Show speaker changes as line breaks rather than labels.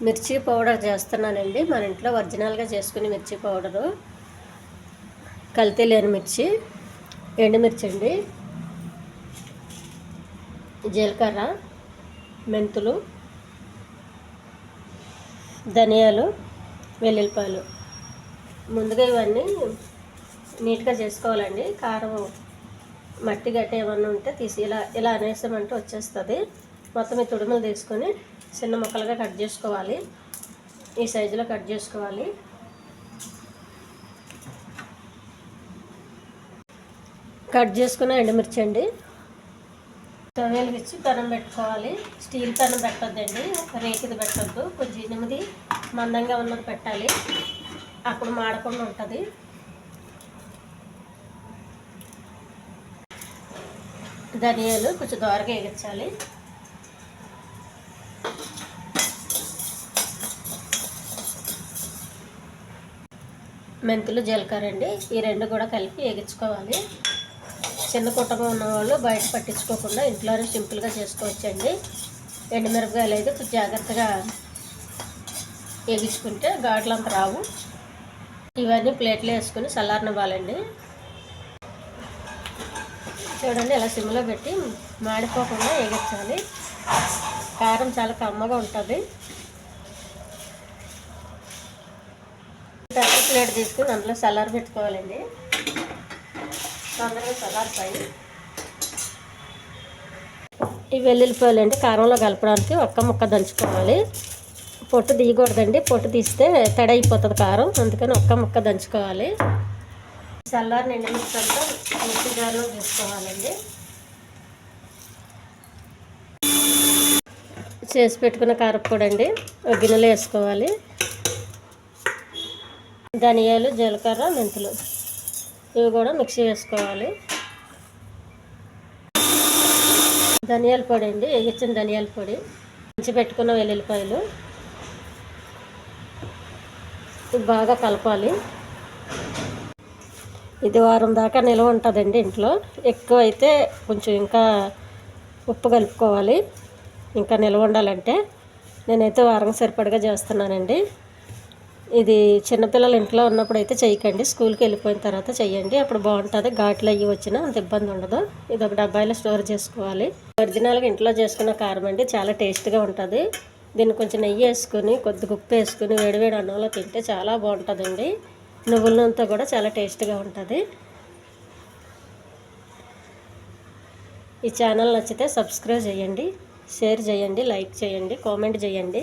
మిర్చి పౌడర్ చేస్తున్నానండి. మన ఇంట్లో ఒరిజినల్గా చేసుకునే మిర్చి పౌడరు, కల్తీ లేని మిర్చి, ఎండుమిర్చి అండి, జీలకర్ర, మెంతులు, ధనియాలు, వెల్లుల్లిపాయలు. ముందుగా ఇవన్నీ నీట్గా చేసుకోవాలండి. కారం మట్టి గట్ట ఏమన్నా ఉంటే తీసి ఇలా అనేసామంటే వచ్చేస్తుంది. మొత్తం ఈ తుడుములు తీసుకొని చిన్న ముక్కలుగా కట్ చేసుకోవాలి. ఈ సైజులో కట్ చేసుకోవాలి. కట్ చేసుకున్న ఎండుమిర్చి అండి. స్టవ్ వెలిగించి పెనం పెట్టుకోవాలి. స్టీల్ పెనం పెట్టొద్దండి, రేకిది పెట్టొద్దు. కొంచెం ఎనిమిది మందంగా ఉన్నది పెట్టాలి, అప్పుడు మాడకుండా ఉంటుంది. ధనియాలు కొంచెం దోరగా వేగించాలి. మెంతులు, జీలకర్ర అండి, ఈ రెండు కూడా కలిపి వేగించుకోవాలి. చిన్న కుటుంబం ఉన్నవాళ్ళు బయట పట్టించుకోకుండా ఇంట్లోనే సింపుల్గా చేసుకోవచ్చండి. ఎండుమిరపకాయలు అయితే కొంచెం జాగ్రత్తగా వేగించుకుంటే ఘాట్లంత రావు. ఇవన్నీ ప్లేట్లో వేసుకొని చల్లారనివ్వాలండి. చూడండి, ఇలా సిమ్లో పెట్టి మాడిపోకుండా వేగించాలి. కారం చాలా కమ్మగా ఉంటుంది. పెద్ద ప్లేట్ తీసుకుని అందులో చల్లారి పెట్టుకోవాలండి. తొందరగా చల్లారిపోయి ఈ వెల్లుల్లిపాయలు అండి కారంలో కలపడానికి ఒక్క ముక్క దంచుకోవాలి. పొట్టు తీయకూడదండి, పొట్టు తీస్తే తడైపోతుంది కారం, అందుకని ఒక్క ముక్క దంచుకోవాలి. చల్లారిన ఎండుమిర్చి అంతా మిక్సీ జార్లో తీసుకోవాలండి. చేసి పెట్టుకున్న కారప్పొడి అండి ఒక గిన్నెలో వేసుకోవాలి. ధనియాలు, జీలకర్ర, మెంతులు ఇవి కూడా మిక్సీ వేసుకోవాలి. ధనియాల పొడి అండి, వేగించిన ధనియాల పొడి, మంచి పెట్టుకున్న వెల్లుల్లిపాయలు బాగా కలపాలి. ఇది వారం దాకా నిల్వ ఉంటుందండి ఇంట్లో. ఎక్కువ అయితే కొంచెం ఇంకా ఉప్పు కలుపుకోవాలి, ఇంకా నిల్వ ఉండాలంటే. నేనైతే వారం సరిపడగా చేస్తున్నానండి. ఇది చిన్నపిల్లలు ఇంట్లో ఉన్నప్పుడు అయితే చేయకండి, స్కూల్కి వెళ్ళిపోయిన తర్వాత చెయ్యండి, అప్పుడు బాగుంటుంది. ఘాట్లు అయ్యి వచ్చినా అంత ఇబ్బంది ఉండదు. ఇది ఒక డబ్బాయిలో స్టోర్ చేసుకోవాలి. ఒరిజినల్గా ఇంట్లో చేసుకున్న కారం అండి, చాలా టేస్ట్గా ఉంటుంది. దీన్ని కొంచెం నెయ్యి వేసుకొని కొద్దిగా ఉప్పు వేసుకొని వేడివేడి అన్నంలో తింటే చాలా బాగుంటుందండి. నువ్వుల నూనెతో కూడా చాలా టేస్ట్గా ఉంటుంది. ఈ ఛానల్ నచ్చితే సబ్స్క్రైబ్ చేయండి, షేర్ చేయండి, లైక్ చేయండి, కామెంట్ చేయండి.